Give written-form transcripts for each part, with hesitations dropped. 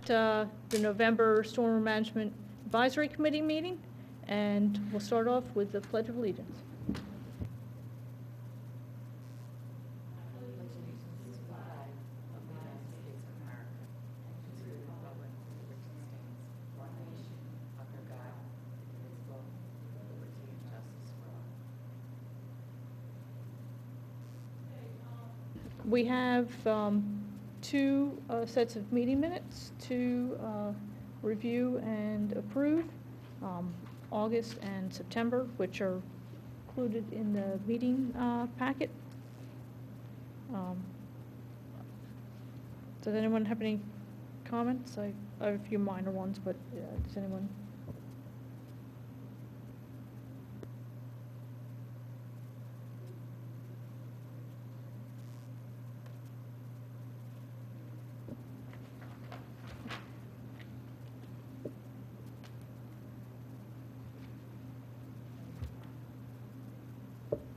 the November Storm Management Advisory Committee meeting, and we'll start off with the Pledge of Allegiance. We have two sets of meeting minutes to review and approve, August and September, which are included in the meeting packet. Does anyone have any comments? I have a few minor ones, but does anyone?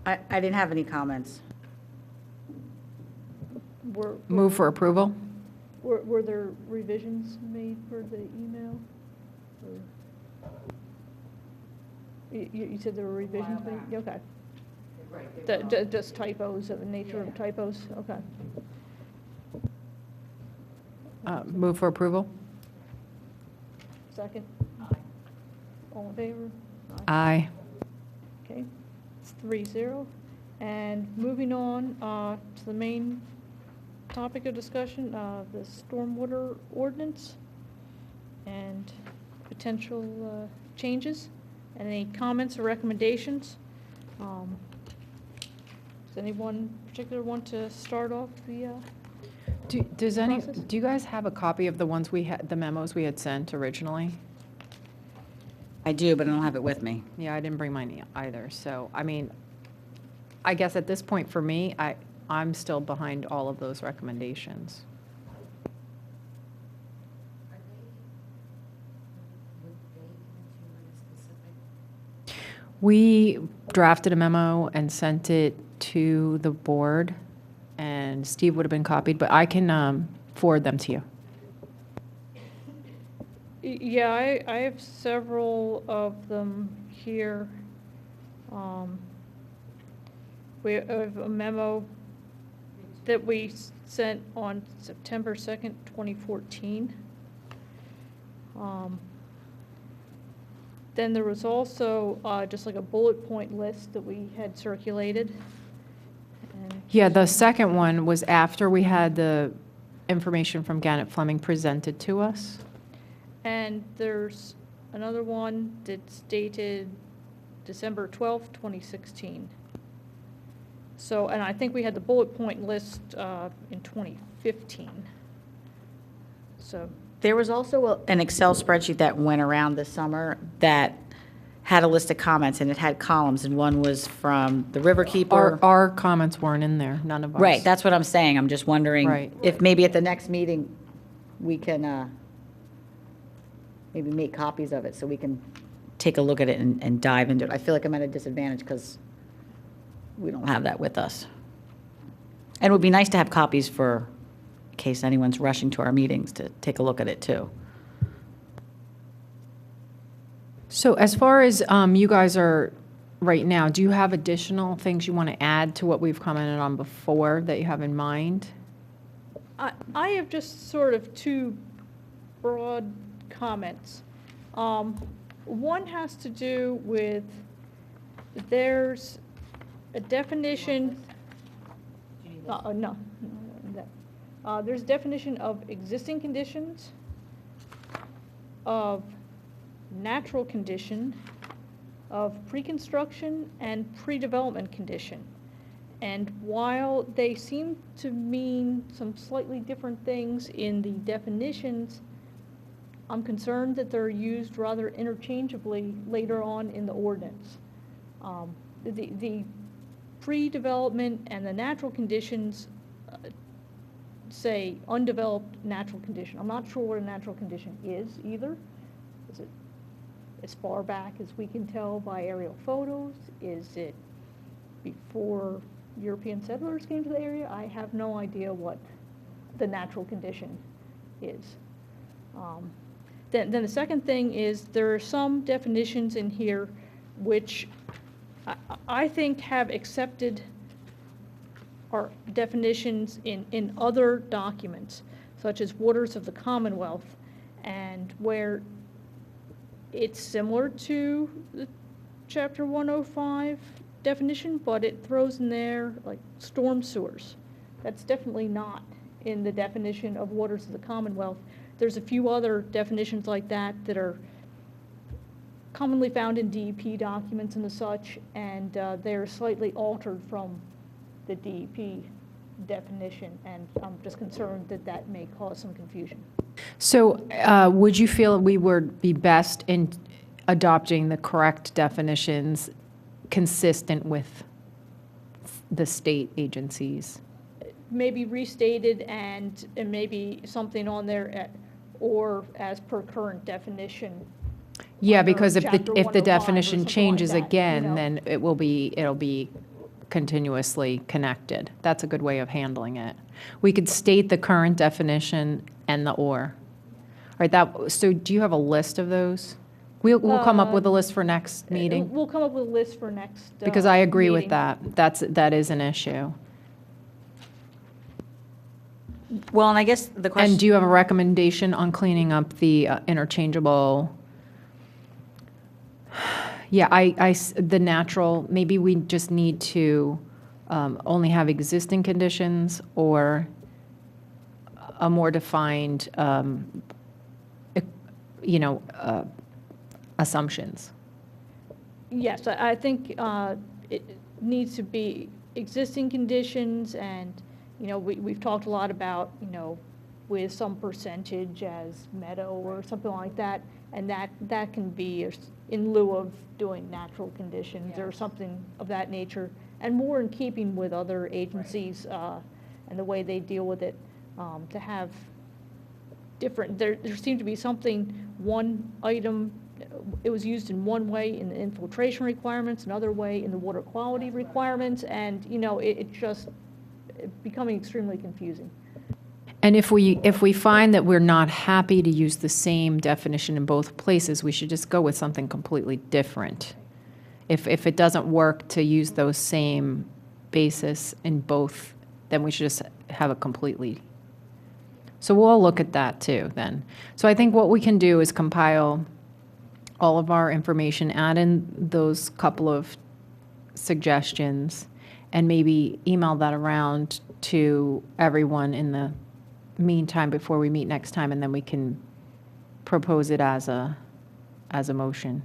I didn't have any comments. Move for approval? Were there revisions made for the email? Or you said there were revisions made? Okay. Right. Just typos of the nature of typos? Okay. Move for approval? Second? Aye. All in favor? Aye. Okay, it's 3-0. And moving on to the main topic of discussion, the stormwater ordinance and potential changes. Any comments or recommendations? Does anyone in particular want to start off the Do process? you guys have a copy of the ones we had, the memos we had sent originally? I do, but I don't have it with me. Yeah, I didn't bring mine either. So, I mean, I guess at this point for me, I'm still behind all of those recommendations. We drafted a memo and sent it to the board, and Steve would have been copied, but I can forward them to you. Yeah, I have several of them here. We have a memo that we sent on September 2nd, 2014. Then there was also just like a bullet point list that we had circulated. And Yeah, the second one was after we had the information from Gannett Fleming presented to us. And there's another one that's dated December 12th, 2016. So, and I think we had the bullet point list in 2015. So, There was also an Excel spreadsheet that went around this summer that had a list of comments, and it had columns, and one was from the Riverkeeper. Our comments weren't in there, none of ours. Right, that's what I'm saying. I'm just wondering Right. if maybe at the next meeting, we can maybe make copies of it so we can take a look at it and dive into it. I feel like I'm at a disadvantage because we don't have that with us. And it would be nice to have copies for, in case anyone's rushing to our meetings, to take a look at it too. So as far as you guys are right now, do you have additional things you want to add to what we've commented on before that you have in mind? I have just sort of two broad comments. One has to do with, there's a definition. No. There's a definition of existing conditions, of natural condition, of pre-construction and pre-development condition. And while they seem to mean some slightly different things in the definitions, I'm concerned that they're used rather interchangeably later on in the ordinance. The pre-development and the natural conditions say undeveloped natural condition. I'm not sure what a natural condition is either. Is it as far back as we can tell by aerial photos? Is it before European settlers came to the area? I have no idea what the natural condition is. Then the second thing is there are some definitions in here which I think have accepted our definitions in other documents, such as waters of the Commonwealth, and where it's similar to the Chapter 105 definition, but it throws in there like storm sewers. That's definitely not in the definition of waters of the Commonwealth. There's a few other definitions like that that are commonly found in DEP documents and the such, and they're slightly altered from the DEP definition, and I'm just concerned that that may cause some confusion. So would you feel we would be best in adopting the correct definitions consistent with the state agencies? Maybe restated and maybe something on there or as per current definition. Yeah, under because if Chapter the 105 or definition something changes like that, again, you know. then it'll be continuously connected. That's a good way of handling it. We could state the current definition and the or. All right, so do you have a list of those? We'll come up with a list for next meeting, We'll come up with a list for next because I agree with meeting. that. That is an issue. Well, and I guess the question. And do you have a recommendation on cleaning up the interchangeable? Yeah, the natural, maybe we just need to only have existing conditions or a more defined, assumptions. Yes, I think it needs to be existing conditions, and, we've talked a lot about, with some percentage as meadow or something like that, and that can be in lieu of doing natural conditions or something of that nature, and more in keeping with other agencies and the way they deal with it, to have different, there seemed to be one item, it was used in one way in the infiltration requirements, another way in the water quality requirements, and, it just becoming extremely confusing. And if we find that we're not happy to use the same definition in both places, we should just go with something completely different. If it doesn't work to use those same basis in both, then we should just have a completely. So we'll look at that too then. So I think what we can do is compile all of our information, add in those couple of suggestions, and maybe email that around to everyone in the meantime before we meet next time, and then we can propose it as a motion.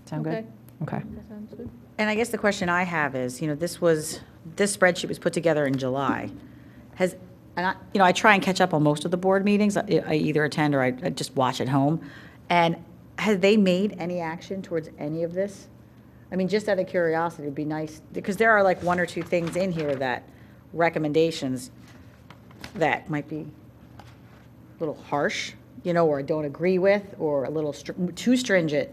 Sound good? Okay. That sounds good. And I guess the question I have is, this spreadsheet was put together in July. I try and catch up on most of the board meetings. I either attend or I just watch at home. And have they made any action towards any of this? I mean, just out of curiosity, it would be nice, because there are like one or two things in here that recommendations that might be a little harsh, or I don't agree with, or a little too stringent.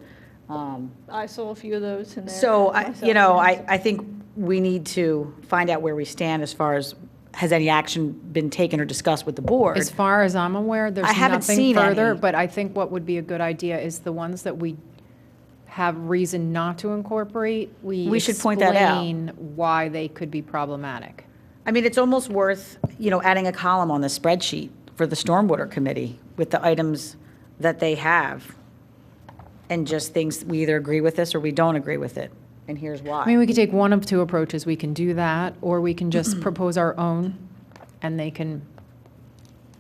I saw a few of those in there. So, myself. I think we need to find out where we stand as far as, has any action been taken or discussed with the board? As far as I'm aware, there's I haven't nothing seen further, any. but I think what would be a good idea is the ones that we have reason not to incorporate, we should point that out. explain why they could be problematic. I mean, it's almost worth, adding a column on the spreadsheet for the Stormwater Committee with the items that they have, and just things, we either agree with this or we don't agree with it, and here's why. I mean, we could take one of two approaches. We can do that, or we can just propose our own, and they can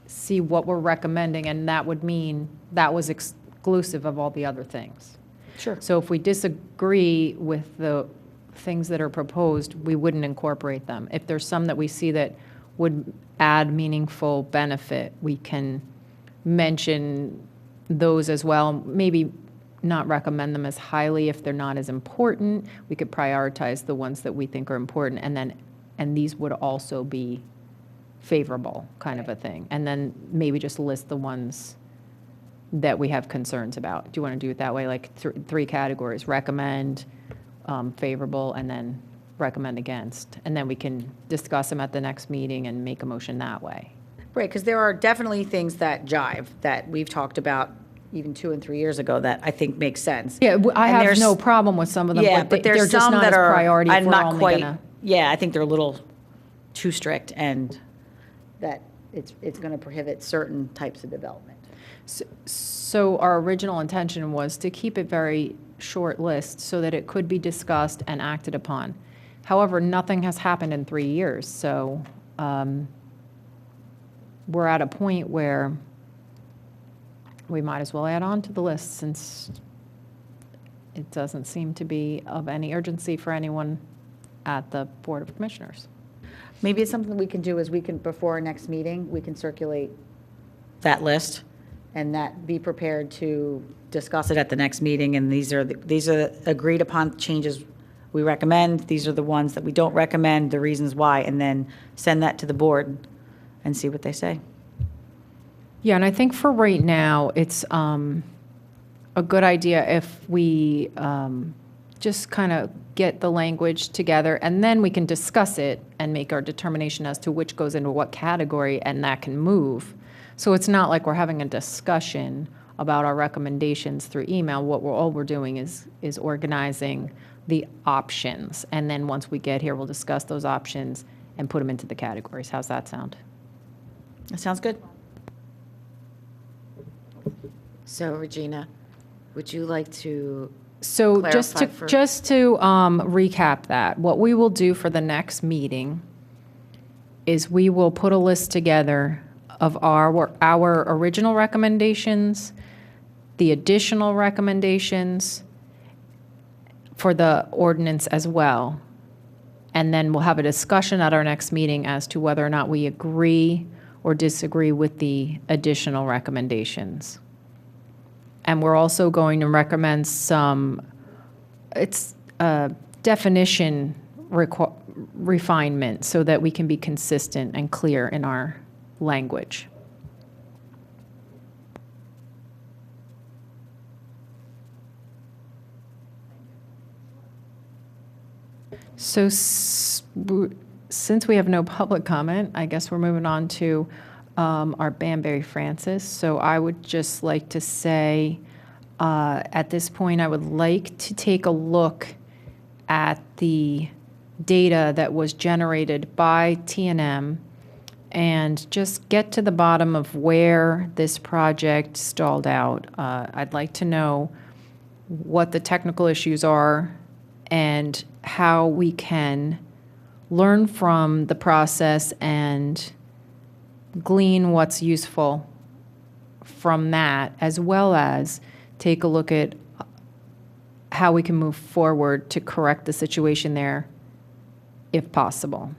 see what we're recommending, and that would mean that was exclusive of all the other things. Sure. So if we disagree with the things that are proposed, we wouldn't incorporate them. If there's some that we see that would add meaningful benefit, we can mention those as well. Maybe not recommend them as highly if they're not as important. We could prioritize the ones that we think are important, and these would also be favorable, kind of a thing. And then maybe just list the ones that we have concerns about. Do you want to do it that way, like three categories: recommend, favorable, and then recommend against? And then we can discuss them at the next meeting and make a motion that way. Right, because there are definitely things that jive, that we've talked about even 2 and 3 years ago, that I think makes sense. Yeah, I And have there's- no problem with some of them, Yeah, but but they're there's just some not that as are, priority if I'm we're not only quite, gonna. yeah, I think they're a little too strict, and that it's going to prohibit certain types of development. So our original intention was to keep it very short list so that it could be discussed and acted upon. However, nothing has happened in 3 years, so we're at a point where we might as well add on to the list since it doesn't seem to be of any urgency for anyone at the Board of Commissioners. Maybe it's something we can do is we can, before our next meeting, we can circulate that list and that be prepared to discuss it at the next meeting. And these are the agreed upon changes we recommend. These are the ones that we don't recommend, the reasons why, and then send that to the board and see what they say. Yeah, and I think for right now, it's a good idea if we just kind of get the language together, and then we can discuss it and make our determination as to which goes into what category, and that can move. So it's not like we're having a discussion about our recommendations through email. All we're doing is organizing the options, and then once we get here, we'll discuss those options and put them into the categories. How's that sound? That sounds good. So Regina, would you like to So just to, clarify for- recap that, what we will do for the next meeting is we will put a list together of our original recommendations, the additional recommendations for the ordinance as well. And then we'll have a discussion at our next meeting as to whether or not we agree or disagree with the additional recommendations. And we're also going to recommend some, definition refinement so that we can be consistent and clear in our language. So since we have no public comment, I guess we're moving on to our Banbury Francis. So I would just like to say, at this point, I would like to take a look at the data that was generated by T&M and just get to the bottom of where this project stalled out. I'd like to know what the technical issues are and how we can learn from the process and glean what's useful from that, as well as take a look at how we can move forward to correct the situation there, if possible.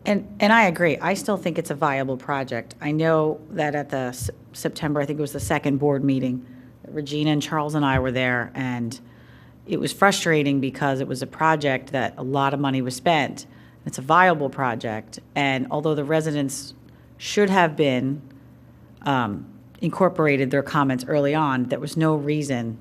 And I agree. I still think it's a viable project. I know that at the September, I think it was the second board meeting, Regina and Charles and I were there, and it was frustrating because it was a project that a lot of money was spent. It's a viable project, and although the residents should have been incorporated their comments early on, there was no reason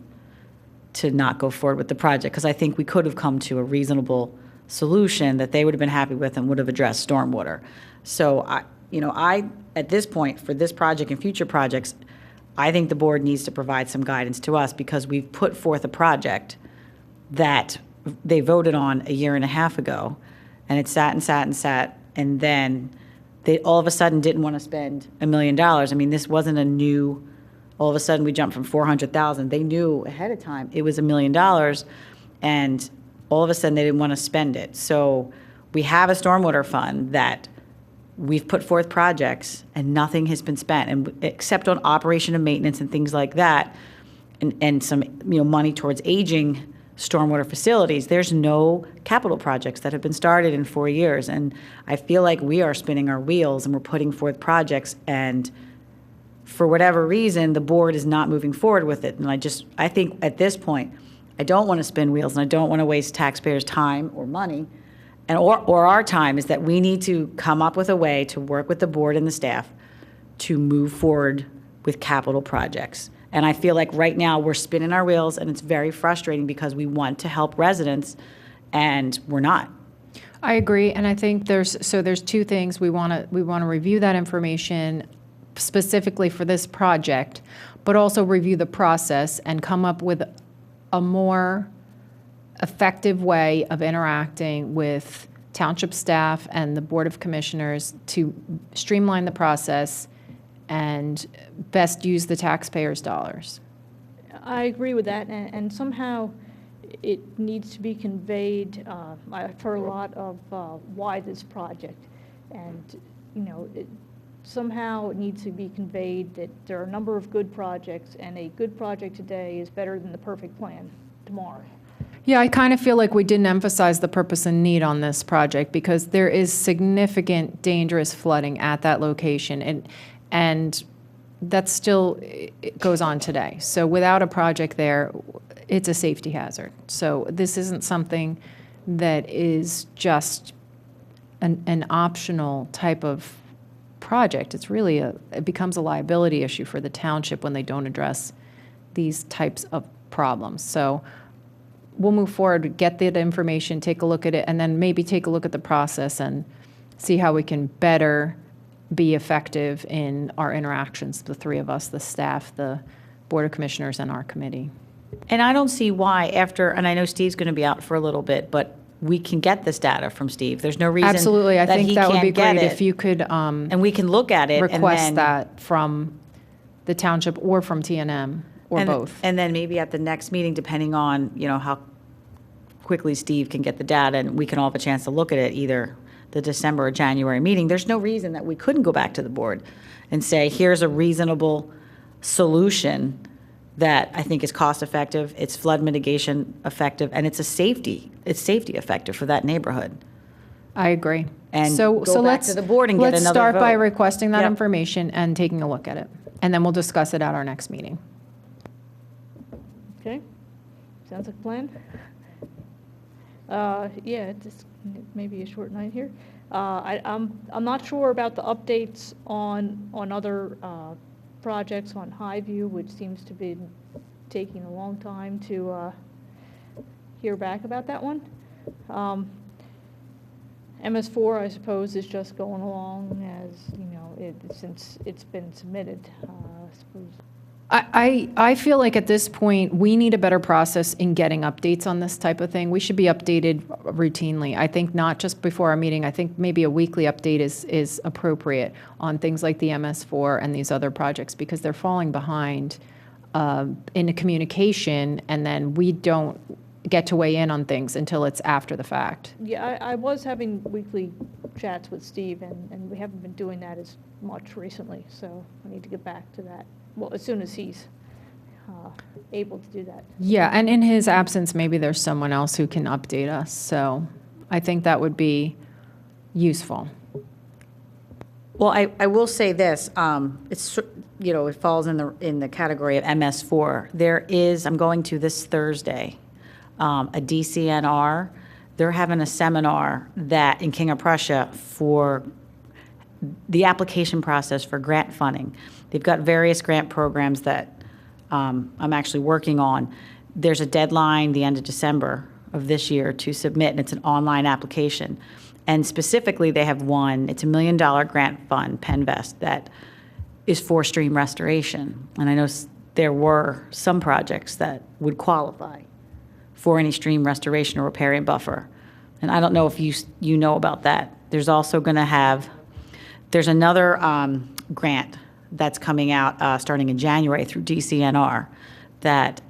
to not go forward with the project, because I think we could have come to a reasonable solution that they would have been happy with and would have addressed stormwater. So I, at this point, for this project and future projects, I think the board needs to provide some guidance to us, because we've put forth a project that they voted on a year and a half ago, and it sat and sat and sat, and then they all of a sudden didn't want to spend $1 million. I mean, this wasn't a new, all of a sudden we jumped from 400,000. They knew ahead of time it was $1 million, and all of a sudden they didn't want to spend it. So we have a stormwater fund that we've put forth projects and nothing has been spent, and except on operation and maintenance and things like that, and some money towards aging stormwater facilities. There's no capital projects that have been started in 4 years, and I feel like we are spinning our wheels and we're putting forth projects, and for whatever reason the board is not moving forward with it. And I think at this point I don't want to spin wheels, and I don't want to waste taxpayers' time or money, and or our time. Is that we need to come up with a way to work with the board and the staff to move forward with capital projects. And I feel like right now we're spinning our wheels, and it's very frustrating because we want to help residents and we're not. I agree, and I think there's two things. We want to review that information specifically for this project, but also review the process and come up with a more effective way of interacting with township staff and the Board of Commissioners to streamline the process and best use the taxpayers' dollars. I agree with that, and somehow it needs to be conveyed. I've heard a lot of why this project, and somehow it needs to be conveyed that there are a number of good projects, and a good project today is better than the perfect plan tomorrow. Yeah, I kind of feel like we didn't emphasize the purpose and need on this project because there is significant dangerous flooding at that location, and that still it goes on today. So without a project there, it's a safety hazard. So this isn't something that is just an optional type of project. It's really it becomes a liability issue for the township when they don't address these types of problems. So we'll move forward, get that information, take a look at it, and then maybe take a look at the process and see how we can better be effective in our interactions, the three of us, the staff, the Board of Commissioners, and our committee. And I don't see why and I know Steve's going to be out for a little bit, but we can get this data from Steve. There's no reason Absolutely, I think he that would be can't great get if it. you could And we can look at it and request then, that from the township or from TNM, or both. And then maybe at the next meeting, depending on, how quickly Steve can get the data, and we can all have a chance to look at it, either the December or January meeting. There's no reason that we couldn't go back to the board and say, here's a reasonable solution that I think is cost effective, it's flood mitigation effective, and it's safety effective for that neighborhood. I agree. And So go back let's to the board and get let's another start by vote. requesting that Yep. information and taking a look at it. And then we'll discuss it at our next meeting. Okay, sounds like a plan. Yeah, just maybe a short night here. I'm not sure about the updates on other projects on Highview, which seems to be taking a long time to hear back about that one. MS4, I suppose, is just going along as, since it's been submitted, I suppose. I feel like at this point, we need a better process in getting updates on this type of thing. We should be updated routinely. I think not just before our meeting. I think maybe a weekly update is appropriate on things like the MS4 and these other projects, because they're falling behind in the communication, and then we don't get to weigh in on things until it's after the fact. Yeah, I was having weekly chats with Steve, and we haven't been doing that as much recently, so I need to get back to that. Well, as soon as he's able to do that. Yeah, and in his absence, maybe there's someone else who can update us. So I think that would be useful. Well, I will say this, it's, it falls in the category of MS4. There is, I'm going to this Thursday, a DCNR. They're having a seminar that in King of Prussia for the application process for grant funding. They've got various grant programs that I'm actually working on. There's a deadline the end of December of this year to submit, and it's an online application. And specifically, they have one, it's $1 million grant fund, Penvest, that is for stream restoration. And I know there were some projects that would qualify for any stream restoration or riparian buffer. And I don't know if you know about that. There's also going to have, there's another grant that's coming out starting in January through DCNR that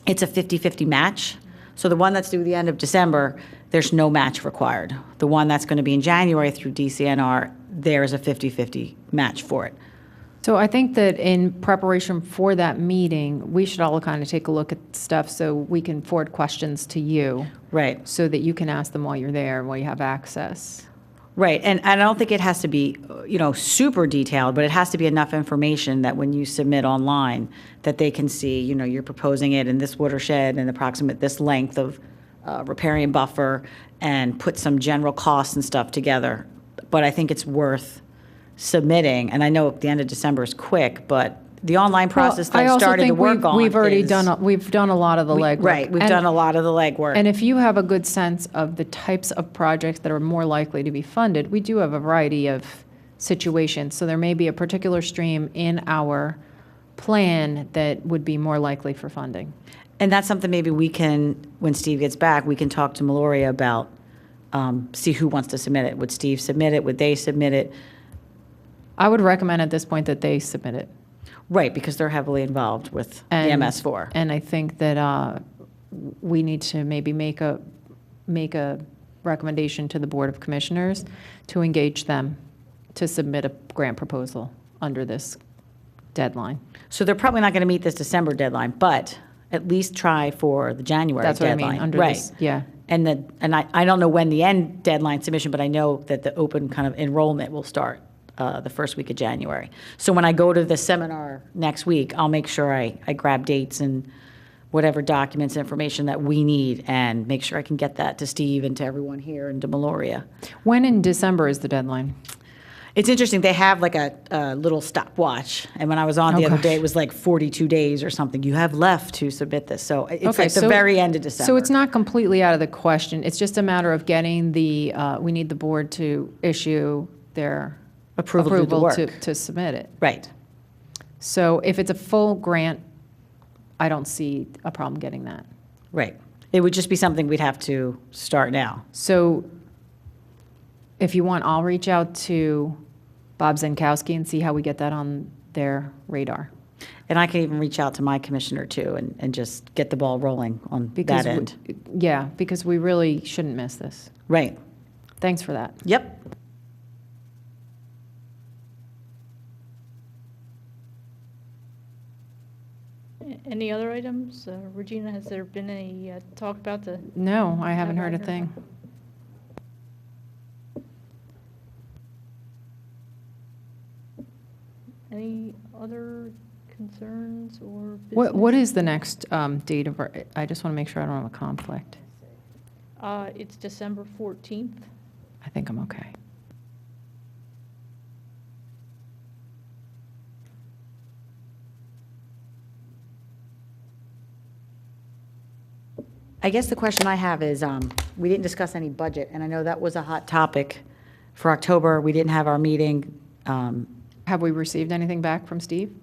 it's a 50-50 match. So the one that's due the end of December, there's no match required. The one that's going to be in January through DCNR, there is a 50-50 match for it. So I think that in preparation for that meeting, we should all kind of take a look at stuff so we can forward questions to you. Right. So that you can ask them while you're there, while you have access. Right, and I don't think it has to be, super detailed, but it has to be enough information that when you submit online, that they can see, you're proposing it in this watershed and approximate this length of riparian buffer, and put some general costs and stuff together. But I think it's worth submitting, and I know the end of December is quick, but the online process that I started to work on. We've already is- we've done a lot of the legwork. Right, we've And- done a lot of the legwork. And if you have a good sense of the types of projects that are more likely to be funded, we do have a variety of situations. So there may be a particular stream in our plan that would be more likely for funding. And that's something maybe we can, when Steve gets back, we can talk to Meloria about, see who wants to submit it. Would Steve submit it? Would they submit it? I would recommend at this point that they submit it. Right, because they're heavily involved with the And- MS4. And I think that we need to maybe make a recommendation to the Board of Commissioners to engage them to submit a grant proposal under this deadline. So they're probably not going to meet this December deadline, but at least try for the January That's what I deadline. mean, under Right. this, yeah. And I don't know when the end deadline submission, but I know that the open kind of enrollment will start the first week of January. So when I go to the seminar next week, I'll make sure I grab dates and whatever documents, information that we need, and make sure I can get that to Steve and to everyone here and to Meloria. When in December is the deadline? It's interesting, they have like a little stopwatch, and when I was on the Oh, other gosh. day, it was like 42 days or something. You have left to submit this, so it's Okay, like the so- very end of December. So it's not completely out of the question. It's just a matter of getting we need the board to issue their Approval to do the approval work. to submit it. Right. So if it's a full grant, I don't see a problem getting that. Right. It would just be something we'd have to start now. So if you want, I'll reach out to Bob Zenkowski and see how we get that on their radar. And I can even reach out to my commissioner too and just get the ball rolling on Because that we- end. Yeah, because we really shouldn't miss this. Right. Thanks for that. Yep. Any other items? Regina, has there been any talk about the? No, I haven't Have I heard a heard thing. Any other concerns or business? What is the next date of our, I just want to make sure I don't have a conflict. It's December 14th. I think I'm okay. I guess the question I have is, we didn't discuss any budget, and I know that was a hot topic for October. We didn't have our meeting. Have we received anything back from Steve?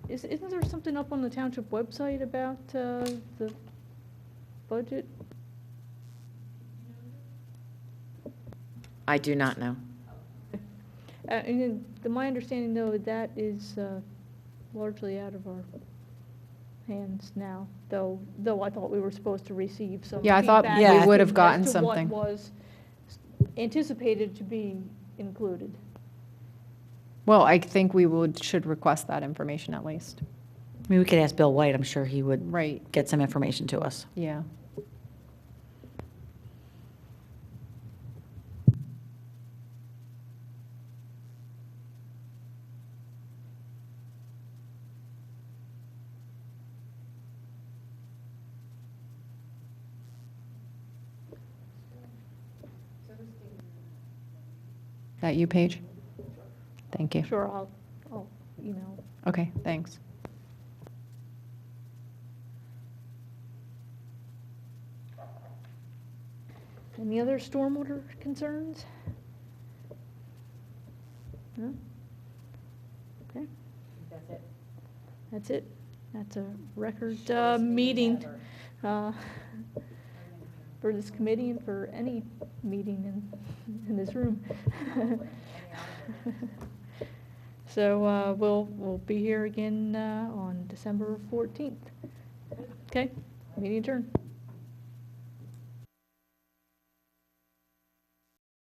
Isn't there something up on the township website about the budget? I do not know. My understanding, though, that is largely out of our hands now, though I thought we were supposed to receive some Yeah, I thought feedback we as would to- have gotten as to something. what was anticipated to be included. Well, I think we should request that information at least. I mean, we could ask Bill White. I'm sure he would Right, get some information to us. yeah. That you, Paige? Thank you. Sure, I'll email. Okay, thanks. Any other stormwater concerns? No? Okay. That's it. That's it. That's a record meeting for this committee and for any meeting in this room. So we'll be here again on December 14th. Okay, meeting adjourned.